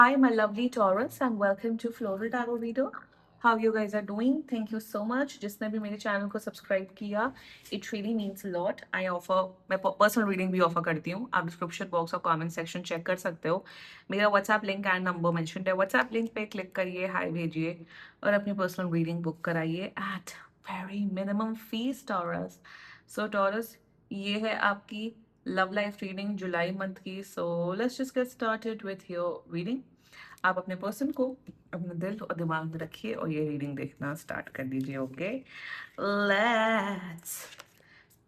Hi, my lovely Taurus, and welcome to Floral Tarot Reader. How you guys are doing? Thank you so much. जिसने भी मेरे channel को subscribe किया, it really means a lot. मैं personal reading भी offer करती हूँ. आप डिस्क्रिप्शन बॉक्स और कमेंट सेक्शन चेक कर सकते हो. मेरा WhatsApp link and number mention है. व्हाट्सएप लिंक पे क्लिक करिए, हाय भेजिए और अपनी पर्सनल रीडिंग बुक कराइए at very minimum fees Taurus. So Taurus, ये है आपकी लव लाइफ रीडिंग जुलाई मंथ की. So let's just get started with your reading. आप अपने पर्सन को अपने दिल और दिमाग में रखिए और ये रीडिंग देखना स्टार्ट कर दीजिए. Okay, let's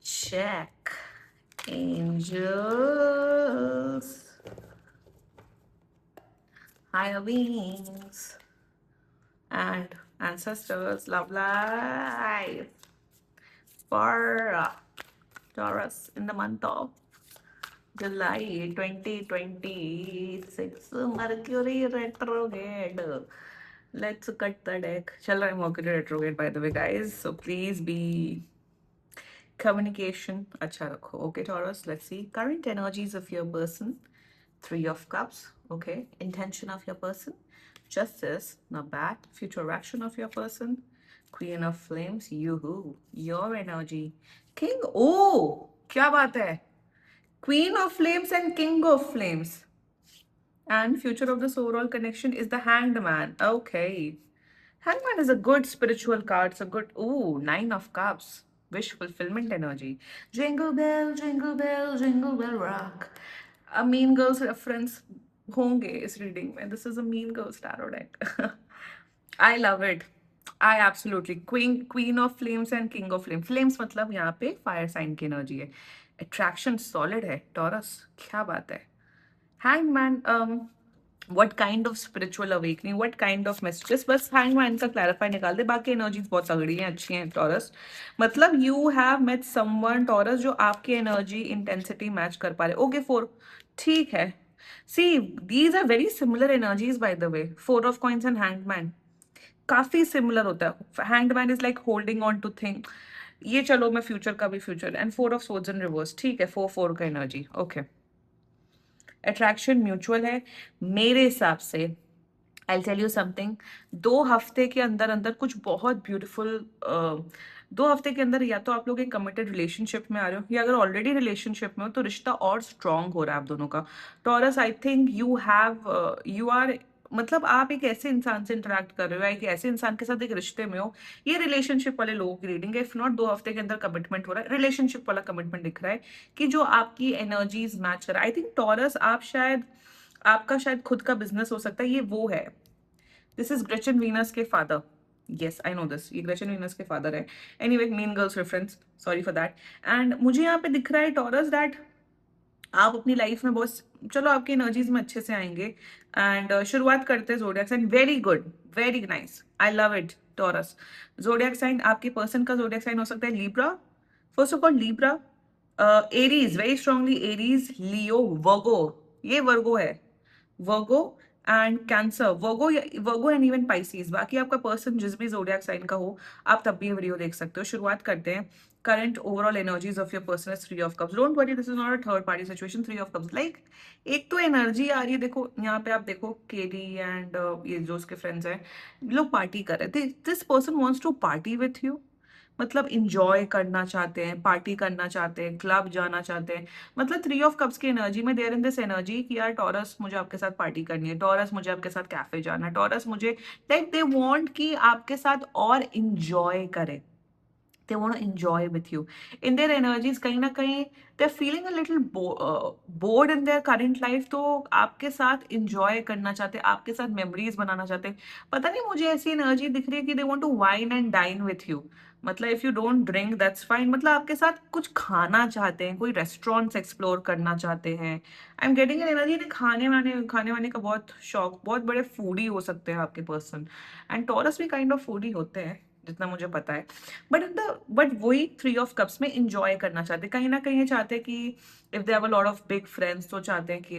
check angels, higher beings and ancestors, love life for Taurus in the month of July 2026. Mercury retrograde. Let's cut the deck. Chal raha hai Mercury retrograde, by the way, guys. So please be communication. Acha rakho. Okay, Taurus. Let's see current energies of your person. Three of Cups. Okay. Intention of your person. Justice. Not bad. Future action of your person. Queen of Flames. Yoo-hoo. Your energy. King. Oh, क्या बात है. Queen of Flames and King of Flames. And future of this overall connection is the Hanged Man. Okay. Hangman is a good spiritual card. It's a good, ooh, Nine of Cups. Wish fulfillment energy. Jingle bell rock. A Mean Girls reference होंगे इस reading में. This is a Mean Girls tarot deck. I love it. I absolutely. Queen of Flames and King of Flames. Flames मतलब यहाँ पे fire sign की energy है. Attraction solid है. Taurus, क्या बात है. Hangman, what kind of spiritual awakening, what kind of messages. बस Hangman का clarify निकाल दे. बाकी energies बहुत तगड़ी हैं, अच्छी हैं Taurus. मतलब you have met someone Taurus जो आपकी energy intensity match कर पा रहे. Okay, 4. ठीक है. See, these are very similar energies, by the way. 4 of coins and Hangman काफी सिमिलर होता है. Hangman is like holding on to thing. ये चलो मैं फ्यूचर का भी future. And 4 of swords in reverse. ठीक है, 4 का एनर्जी. ओके, अट्रैक्शन म्यूचुअल है मेरे हिसाब से. I tell you something. 2 हफ्ते के अंदर अंदर कुछ बहुत ब्यूटीफुल. 2 हफ्ते के अंदर या तो आप लोग एक कमिटेड रिलेशनशिप में आ रहे हो, या अगर ऑलरेडी रिलेशनशिप में हो तो रिश्ता और स्ट्रांग हो रहा है आप दोनों का. Taurus, I think you are, मतलब आप एक ऐसे इंसान से इंटरेक्ट कर रहे हो या एक ऐसे इंसान के साथ एक रिश्ते में हो. ये रिलेशनशिप वाले लोगों की रीडिंग है. इफ नॉट 2 हफ्ते के अंदर कमिटमेंट हो रहा है, रिलेशनशिप वाला कमिटमेंट दिख रहा है कि जो आपकी एनर्जीज मैच कर रहा है. आई थिंक टॉरस, आपका शायद खुद का बिजनेस हो सकता है. ये वो है. दिस इज ग्रेचन वीनस के father. Yes, I know this. ये ग्रेचन वीनस के फादर है. Anyway, mean girls reference, sorry for that. And मुझे यहाँ पे दिख रहा है टॉरस दैट आप अपनी लाइफ में बहुत, चलो आपकी एनर्जीज में अच्छे से आएंगे. एंड शुरुआत करते हैं zodiac sign. Very good, very nice, I love it Taurus. Zodiac sign, आपके पर्सन का जोडियक साइन हो सकता है Libra. First of all Libra, Aries, very strongly Aries, Leo, Virgo. ये वर्गो है. Virgo and cancer. Virgo and even Pisces. बाकी आपका person जिस भी जोडियक साइन का हो, आप तब भी ये वीडियो देख सकते हो. शुरुआत करते हैं. Current overall energies of your person is 3 of cups. Don't worry, this is not a third party situation. 3 of cups, like एक तो एनर्जी आ रही है. देखो यहाँ पे, आप देखो केडी एंड ये जो उसके फ्रेंड्स हैं, लोग पार्टी कर रहे थे. This person wants to party with you. मतलब इंजॉय करना चाहते हैं, पार्टी करना चाहते हैं, क्लब जाना चाहते हैं. मतलब 3 ऑफ कप्स की एनर्जी में देयर इन दिस एनर्जी कि यार टॉरस, मुझे आपके साथ पार्टी करनी है. टॉरस, मुझे आपके साथ कैफे जाना है. टॉरस, मुझे लाइक दे वांट कि आपके साथ और इंजॉय करें. they want to enjoy with you. In their energies, कहीं ना कहीं they're feeling a little bored in their current life. तो आपके साथ enjoy करना चाहते हैं, आपके साथ memories बनाना चाहते हैं. पता नहीं, मुझे ऐसी एनर्जी दिख रही है कि they want to wine and dine with you. मतलब if you don't drink that's fine. मतलब आपके साथ कुछ खाना चाहते हैं, कोई रेस्टोरेंट्स एक्सप्लोर करना चाहते हैं. I am getting an energy. खाने वाने का बहुत शौक, बहुत बड़े फूडी हो सकते हैं आपके पर्सन. एंड टॉरस भी काइंड ऑफ फूडी होते हैं जितना मुझे पता है. बट वही 3 ऑफ कप्स में इंजॉय करना चाहते हैं. कहीं ना कहीं ये चाहते हैं कि if they have a lot of big friends, तो चाहते हैं कि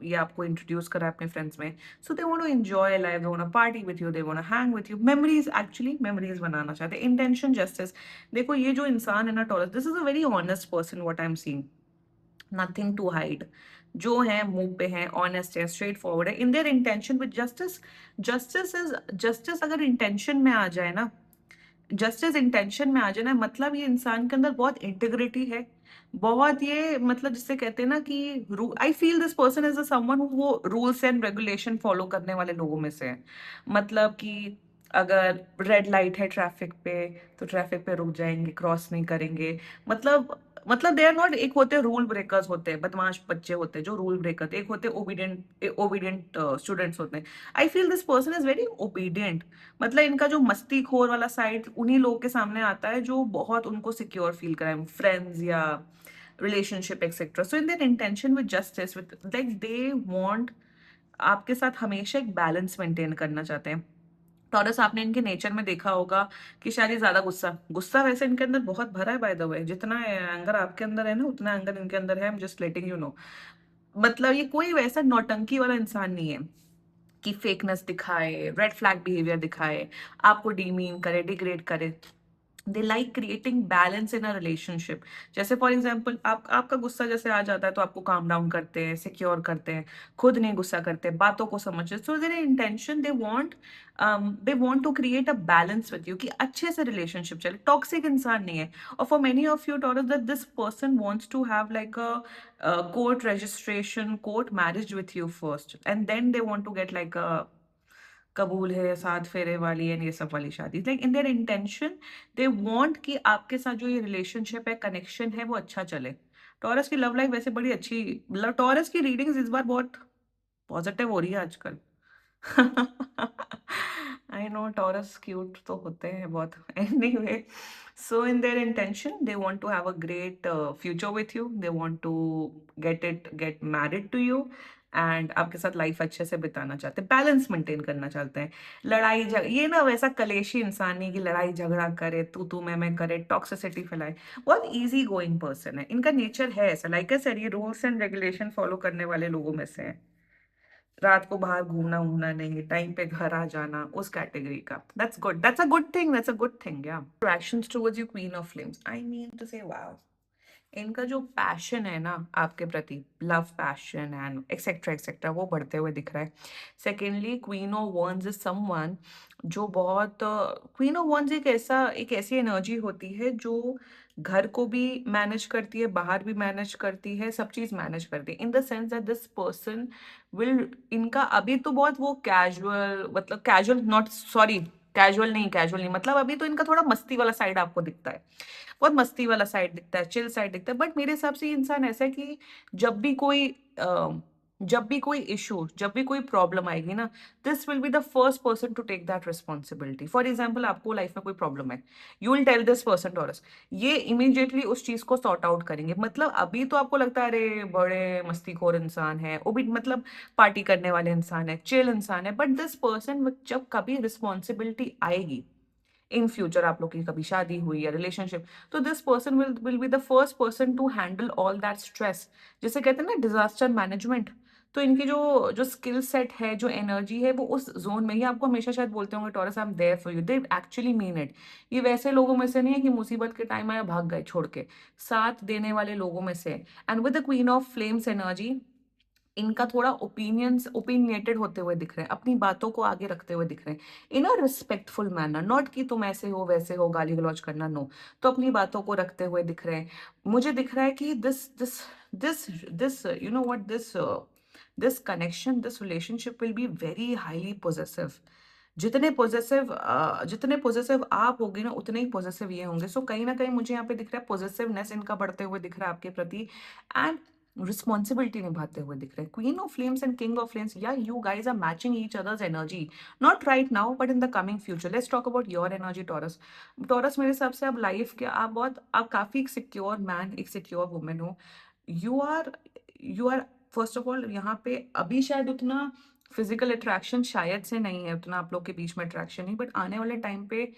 ये आपको इंट्रोड्यूस करा अपने फ्रेंड्स में. So they want to enjoy life, they want to party with you, they want to hang with you. Memories, actually memories बनाना चाहते हैं. Intention, justice. देखो ये जो इंसान है ना Taurus, this is a very honest person. What I am seeing, nothing to hide. जो हैं मुंह पे हैं, ऑनेस्ट है, स्ट्रेट फॉरवर्ड है इन their intention with justice. Justice अगर इंटेंशन में आ जाए ना, जस्टिस इंटेंशन में आ जाए ना, मतलब ये इंसान के अंदर बहुत इंटीग्रिटी है, बहुत ये मतलब जिससे कहते हैं ना कि I feel this person is a someone वो रूल्स एंड रेगुलेशन फॉलो करने वाले लोगों में से है। मतलब कि अगर रेड लाइट है ट्रैफिक पे, तो ट्रैफिक पे रुक जाएंगे, क्रॉस नहीं करेंगे। मतलब दे आर नॉट, एक होते रूल ब्रेकर्स होते हैं, बदमाश बच्चे होते हैं जो रूल ब्रेकर, एक होते ओबीडियंट ओबीडियंट स्टूडेंट्स होते हैं। I feel this person is very obedient. मतलब इनका जो मस्ती खोर वाला साइड उन्हीं लोगों के सामने आता है जो बहुत उनको सिक्योर फील कराए, फ्रेंड्स या relationship etcetera. So in their intention with justice, with like they want आपके साथ हमेशा एक बैलेंस मेंटेन करना चाहते हैं। टॉरस, आपने इनके नेचर में देखा होगा कि शायद ये ज्यादा गुस्सा गुस्सा वैसे इनके अंदर बहुत भरा है, बाय द वे जितना एंगर आपके अंदर है ना उतना एंगर इनके अंदर है, I am just letting you know. मतलब ये कोई वैसा नौटंकी वाला इंसान नहीं है कि फेकनेस दिखाए, रेड फ्लैग बिहेवियर दिखाए, आपको डीमीन करे, डिग्रेड करे। They like creating balance in a relationship. जैसे फॉर एग्जाम्पल आपका गुस्सा जैसे आ जाता है तो आपको काम डाउन करते हैं, सिक्योर करते हैं, खुद नहीं गुस्सा करते, बातों को समझते। So their intention they want to create a balance with you, कि अच्छे से रिलेशनशिप चले, टॉक्सिक इंसान नहीं है। और for many of you Taurus that this person wants to have like a court registration, court marriage with you first, and then they want to get like a कबूल है, सात फेरे वाली एंड ये सब वाली शादी। Like in their intention they want कि आपके साथ जो ये रिलेशनशिप है, कनेक्शन है, वो अच्छा चले। टॉरस की लव लाइफ वैसे बड़ी अच्छी, टॉरस की रीडिंग्स इस बार बहुत पॉजिटिव हो रही है आजकल। आई नो टॉरस क्यूट तो होते हैं बहुत। Anyway, so in their intention they want to have a great future with you, they want to get married to you, and आपके साथ लाइफ अच्छे से बिताना चाहते हैं, बैलेंस मेंटेन करना चाहते हैं। लड़ाई झगड़ा ये ना वैसा कलेशी इंसान नहीं कि लड़ाई झगड़ा करे, तू मैं करे, टॉक्सिसिटी फैलाए। बहुत इजी गोइंग पर्सन है, इनका नेचर है ऐसा। लाइक आई सेड, ये रूल्स एंड रेगुलेशन फॉलो करने वाले लोगों में से है। रात को बाहर घूमना घूमना नहीं, टाइम पे घर आ जाना, उस कैटेगरी का। That's good, that's a good thing, that's a good thing. या reactions towards you queen of flames, I mean to say wow, इनका जो पैशन है ना आपके प्रति, love passion and etcetera etcetera, वो बढ़ते हुए दिख रहा है। Secondly, queen of wands is someone जो बहुत, क्वीन ऑफ वॉन्स एक ऐसी एनर्जी होती है जो घर को भी मैनेज करती है, बाहर भी मैनेज करती है, सब चीज मैनेज करती है, in the sense that this person will, इनका अभी तो बहुत वो कैजुअल, मतलब कैजुअल नॉट, सॉरी, कैजुअल नहीं, मतलब अभी तो इनका थोड़ा मस्ती वाला साइड आपको दिखता है, बहुत मस्ती वाला साइड दिखता है, चिल साइड दिखता है। बट मेरे हिसाब से ये इंसान ऐसा है कि जब भी कोई जब भी कोई इशू, जब भी कोई प्रॉब्लम आएगी ना, this will be the first person to take that responsibility. For example, आपको लाइफ में कोई प्रॉब्लम है, you will tell this person Taurus, ये इमीडिएटली उस चीज को सॉर्ट आउट करेंगे। मतलब अभी तो आपको लगता है अरे बड़े मस्तीखोर इंसान है, वो भी मतलब पार्टी करने वाले इंसान है, चिल इंसान है, बट दिस पर्सन जब कभी रिस्पॉन्सिबिलिटी आएगी, इन फ्यूचर आप लोग की कभी शादी हुई या रिलेशनशिप, तो this person will be the first person to handle all that stress, जिसे कहते हैं ना डिजास्टर मैनेजमेंट। तो इनकी जो जो स्किल सेट है, जो एनर्जी है, वो उस जोन में ही, आपको हमेशा शायद बोलते होंगे Taurus I am there for you, they actually mean it. ये वैसे लोगों में से नहीं है कि मुसीबत के टाइम आया भाग गए छोड़ के, साथ देने वाले लोगों में से। And with the queen of flames energy, इनका थोड़ा ओपिनियटेड होते हुए दिख रहे हैं, अपनी बातों को आगे रखते हुए दिख रहे हैं, इन अ रिस्पेक्टफुल मैनर, नॉट कि तुम ऐसे हो वैसे हो, गाली गलौज करना, नो। तो अपनी बातों को रखते हुए दिख रहे हैं। मुझे दिख रहा है कि this you know what, this connection, this relationship will be very highly possessive. जितने पोजेसिव आप होगे ना, उतने ही पोजेसिव ये होंगे। सो कहीं ना कहीं मुझे यहाँ पे दिख रहा है पोजेसिवनेस इनका बढ़ते हुए दिख रहा है आपके प्रति, एंड रिस्पॉन्सिबिलिटी निभाते हुए दिख रहे हैं। Queen of flames and king of flames, या you guys are matching each other's energy, not right now but in the coming future. Let's talk about your energy Taurus. Taurus, मेरे हिसाब से आप लाइफ के, आप काफी एक सिक्योर मैन, एक सिक्योर वुमेन हो। You are first of all यहाँ पे अभी शायद उतना फिजिकल अट्रैक्शन शायद से नहीं है, उतना आप लोग के बीच में अट्रैक्शन नहीं, बट आने वाले टाइम पे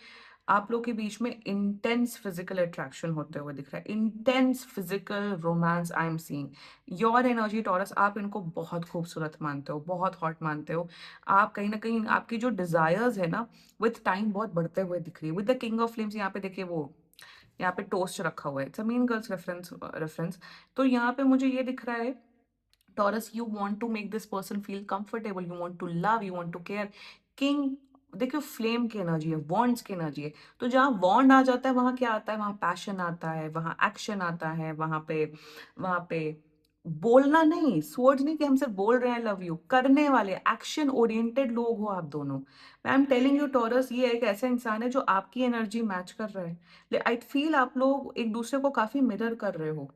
आप लोग के बीच में इंटेंस फिजिकल अट्रैक्शन होते हुए दिख रहा है, intense physical romance I am seeing. Your energy taurus, आप इनको बहुत खूबसूरत मानते हो, बहुत हॉट मानते हो। आप कहीं ना कहीं आपकी जो डिजायर्स है ना, विथ टाइम बहुत बढ़ते हुए दिख रही है। With the king of flames, यहाँ पे देखिए वो, यहाँ पे टोस्ट रखा हुआ है, it's a mean girls reference. तो यहाँ पे मुझे ये दिख रहा है Taurus, you want to make this person feel comfortable, you want to love, you want to care. King, देखियो फ्लेम की एनर्जी है, वॉन्ड्स की एनर्जी है, तो जहाँ वॉन्ड आ जाता है वहां क्या आता है, वहां पैशन आता है, वहां एक्शन आता है, वहां पे बोलना नहीं, स्वर्ड्स नहीं कि हम सिर्फ बोल रहे हैं लव यू, करने वाले एक्शन ओरिएंटेड लोग हो आप दोनों। I am telling you taurus, ये एक ऐसा इंसान है जो आपकी एनर्जी मैच कर रहा है। आई फील आप लोग एक दूसरे को काफी मिरर कर रहे हो।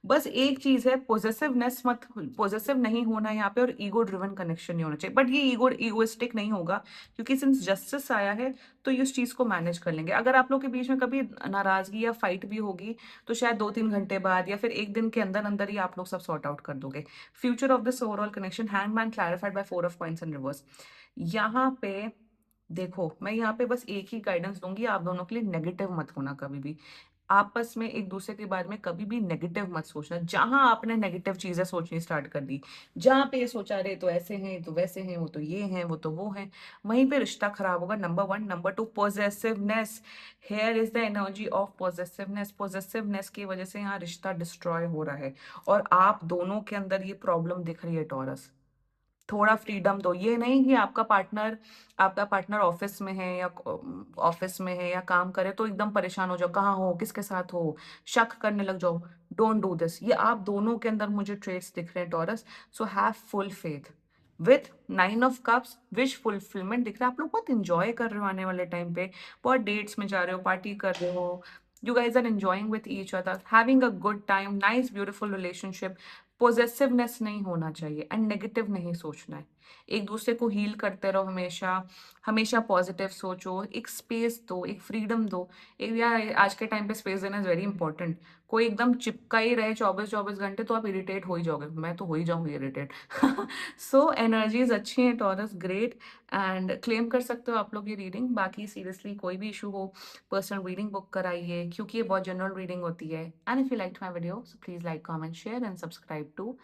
बस एक चीज है, पोजेसिवनेस मत, पोजेसिव नहीं होना यहाँ पे, और ईगो ड्रिवन कनेक्शन नहीं होना चाहिए। बट ये ईगोइस्टिक नहीं होगा, क्योंकि सिंस जस्टिस आया है तो ये उस चीज को मैनेज कर लेंगे। अगर आप लोग के बीच में कभी नाराजगी या फाइट भी होगी तो शायद 2-3 घंटे बाद या फिर एक दिन के अंदर अंदर ही आप लोग सब सॉर्ट आउट कर दोगे। Future of this overall connection, hanged man clarified by 4 of coins in reverse. यहाँ पे देखो, मैं यहाँ पे बस एक ही गाइडेंस दूंगी आप दोनों के लिए, नेगेटिव मत होना कभी भी। आपस में एक दूसरे के बारे में कभी भी नेगेटिव मत सोचना। जहां आपने नेगेटिव चीजें सोचनी स्टार्ट कर दी, जहां पे ये सोचा रहे तो ऐसे हैं, तो वैसे हैं, वो तो ये हैं, वो तो वो हैं, वहीं पे रिश्ता खराब होगा। Number 1। Number 2, possessiveness. Here is the energy of possessiveness. Possessiveness की वजह से यहाँ रिश्ता डिस्ट्रॉय हो रहा है, और आप दोनों के अंदर ये प्रॉब्लम दिख रही है टॉरस। थोड़ा फ्रीडम दो। ये नहीं कि आपका पार्टनर ऑफिस में है या काम करे तो एकदम परेशान हो जाओ, कहाँ हो, किसके साथ हो, शक करने लग जाओ। Don't do this. ये आप दोनों के अंदर मुझे ट्रेट्स दिख रहे हैं taurus. So have full faith. With 9 of cups, wish fulfilment दिख रहा है। आप लोग बहुत इंजॉय कर रहे हो आने वाले टाइम पे, बहुत डेट्स में जा रहे हो, पार्टी कर रहे हो। You guys are enjoying with each other, having a good time, nice beautiful relationship। Possessiveness नहीं होना चाहिए एंड नेगेटिव नहीं सोचना है। एक दूसरे को हील करते रहो, हमेशा हमेशा पॉजिटिव सोचो, एक स्पेस दो, एक फ्रीडम दो। एक यार आज के टाइम पे स्पेस देना इज वेरी इंपॉर्टेंट। कोई एकदम चिपका ही रहे 24-24 घंटे तो आप इरिटेट हो ही जाओगे, मैं तो हो ही जाऊंगी इरिटेट। सो एनर्जीज अच्छी हैं टॉरस, ग्रेट। एंड क्लेम कर सकते हो आप लोग ये रीडिंग। बाकी सीरियसली कोई भी इशू हो, पर्सनल रीडिंग बुक कराइए, क्योंकि ये बहुत जनरल रीडिंग होती है। And if you like my video, so please like, comment, share and subscribe to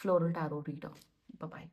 floral tarot reader. Bye bye.